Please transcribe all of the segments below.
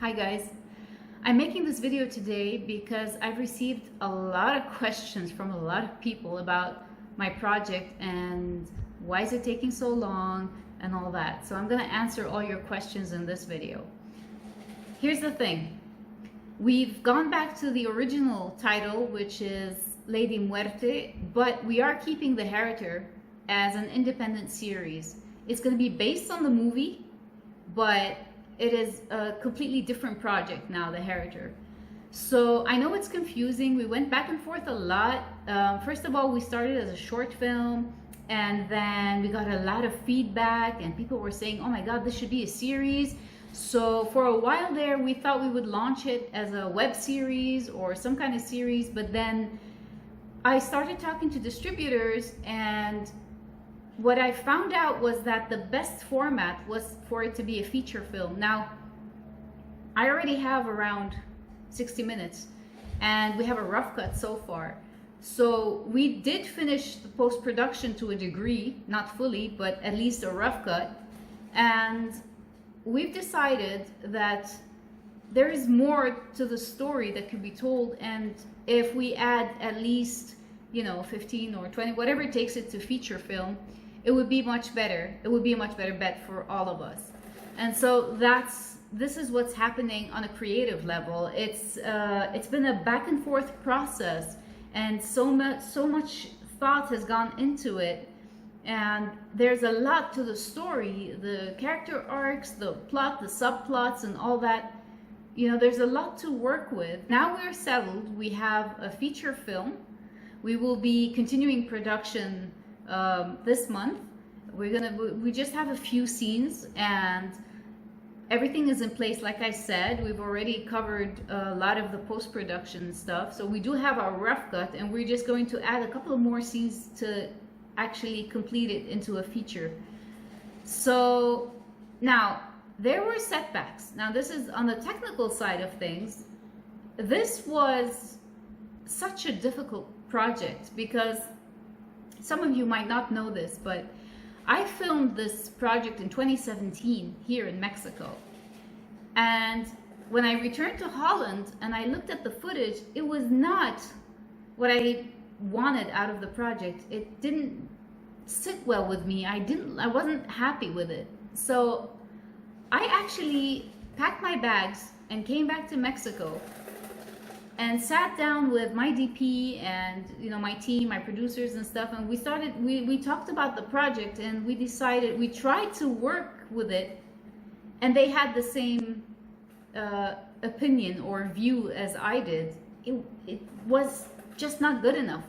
Hi guys, I'm making this video today because I've received a lot of questions from a lot of people about my project and why is it taking so long and all that. So I'm going to answer all your questions in this video. Here's the thing. We've gone back to the original title, which is Lady Muerte, but we are keeping The Heritor as an independent series. It's going to be based on the movie, but it is a completely different project now, The Heritor. So I know it's confusing. We went back and forth a lot. First of all, we started as a short film, and then we got a lot of feedback, and people were saying, oh my God, this should be a series. So for a while there, we thought we would launch it as a web series or some kind of series, but then I started talking to distributors, and what I found out was that the best format was for it to be a feature film. Now, I already have around 60 minutes and we have a rough cut so far. So we did finish the post-production to a degree, not fully, but at least a rough cut. And we've decided that there is more to the story that could be told. And if we add at least, 15 or 20, whatever it takes it to feature film, it would be much better. It would be a much better bet for all of us. And so this is what's happening on a creative level. It's been a back and forth process, and so much thought has gone into it. And there's a lot to the story, the character arcs, the plot, the subplots, and all that. There's a lot to work with. Now we're settled. We have a feature film. We will be continuing production this month. We just have a few scenes and everything is in place. Like I said, we've already covered a lot of the post-production stuff, so we do have our rough cut, and we're just going to add a couple of more scenes to actually complete it into a feature. So now there were setbacks. Now this is on the technical side of things. This was such a difficult project because some of you might not know this, but I filmed this project in 2017 here in Mexico. And when I returned to Holland and I looked at the footage, it was not what I wanted out of the project. It didn't sit well with me. I wasn't happy with it. So I actually packed my bags and came back to Mexico and sat down with my DP and my team, my producers and stuff, and we talked about the project, and we tried to work with it, and they had the same opinion or view as I did. It was just not good enough.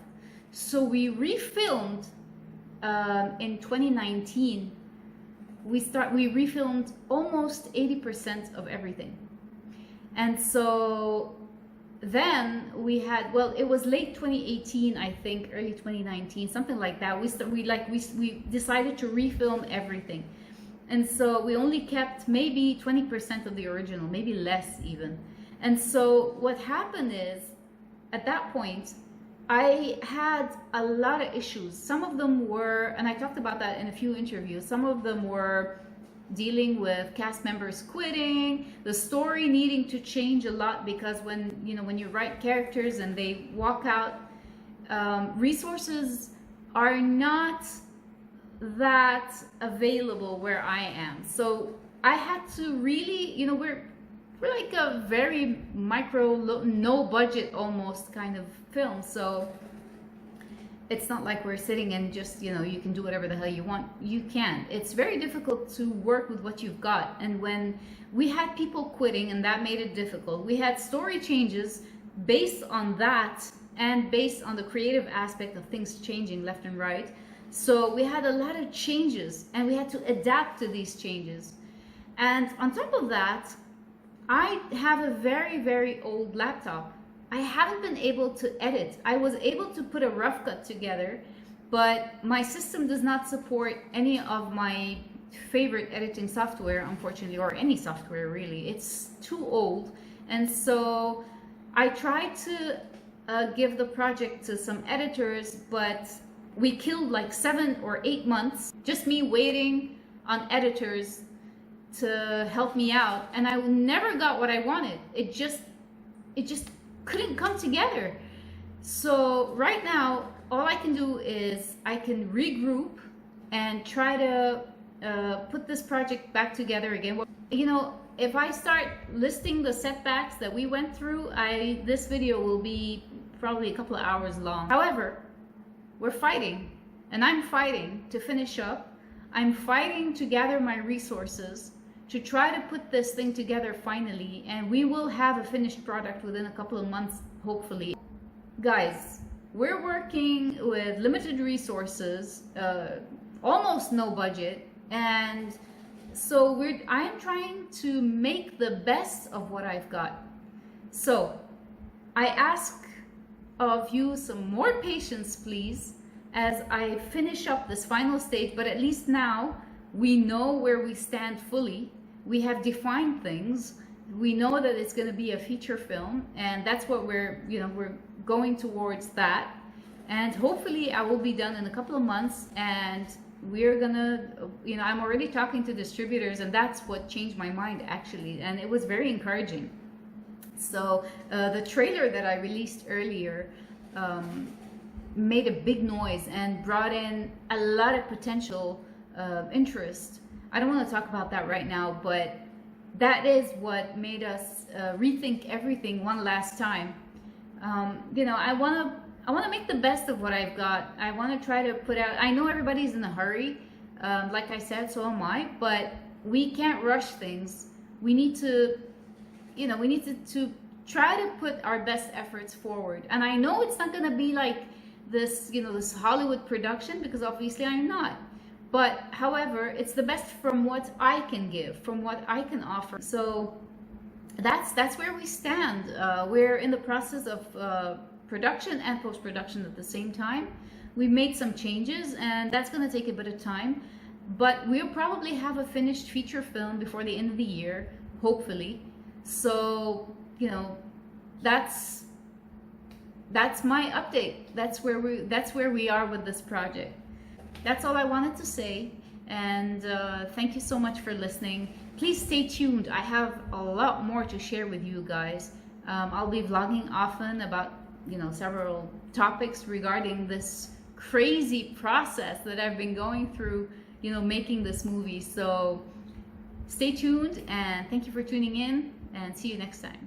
So we refilmed in 2019. We refilmed almost 80% of everything, and so then we had, it was late 2018, I think, early 2019, something like that. We decided to refilm everything, and so we only kept maybe 20% of the original, maybe less even. And so what happened is, at that point, I had a lot of issues. Some of them were, and I talked about that in a few interviews, some of them were dealing with cast members quitting, the story needing to change a lot, because when you write characters and they walk out, resources are not that available where I am. So I had to really, we're like a very micro, no budget almost kind of film. So it's not like we're sitting and just, you can do whatever the hell you want. You can. It's very difficult to work with what you've got. And when we had people quitting, and that made it difficult, we had story changes based on that and based on the creative aspect of things changing left and right. So we had a lot of changes, and we had to adapt to these changes. And on top of that, I have a very, very old laptop. I haven't been able to edit. I was able to put a rough cut together, but my system does not support any of my favorite editing software, unfortunately, or any software really. It's too old. And so I tried to give the project to some editors, but we killed like 7 or 8 months, just me waiting on editors to help me out, and I never got what I wanted. It just couldn't come together. So right now, all I can do is I can regroup and try to put this project back together again. You know, if I start listing the setbacks that we went through, this video will be probably a couple of hours long. However, we're fighting, and I'm fighting to finish up. I'm fighting to gather my resources to try to put this thing together finally, and we will have a finished product within a couple of months, hopefully. Guys, we're working with limited resources, almost no budget, and so I'm trying to make the best of what I've got. So I ask of you some more patience, please, as I finish up this final stage. But at least now we know where we stand fully. We have defined things. We know that it's going to be a feature film, and that's what we're going towards that. And hopefully I will be done in a couple of months, and we're gonna, I'm already talking to distributors, and that's what changed my mind actually, and it was very encouraging. So the trailer that I released earlier made a big noise and brought in a lot of potential interest. I don't want to talk about that right now, but that is what made us rethink everything one last time. I want to make the best of what I've got. I want to try to put out, I know everybody's in a hurry, like I said, so am I, but we can't rush things. We need to, to try to put our best efforts forward. And I know it's not going to be like this, this Hollywood production, because obviously I'm not. But however, it's the best from what I can give, from what I can offer. So that's where we stand. We're in the process of production and post-production at the same time. We made some changes, and that's going to take a bit of time, but we'll probably have a finished feature film before the end of the year, hopefully. So that's my update. That's where we are with this project. That's all I wanted to say, and thank you so much for listening. Please stay tuned. I have a lot more to share with you guys. I'll be vlogging often about several topics regarding this crazy process that I've been going through, making this movie. So stay tuned, and thank you for tuning in, and see you next time.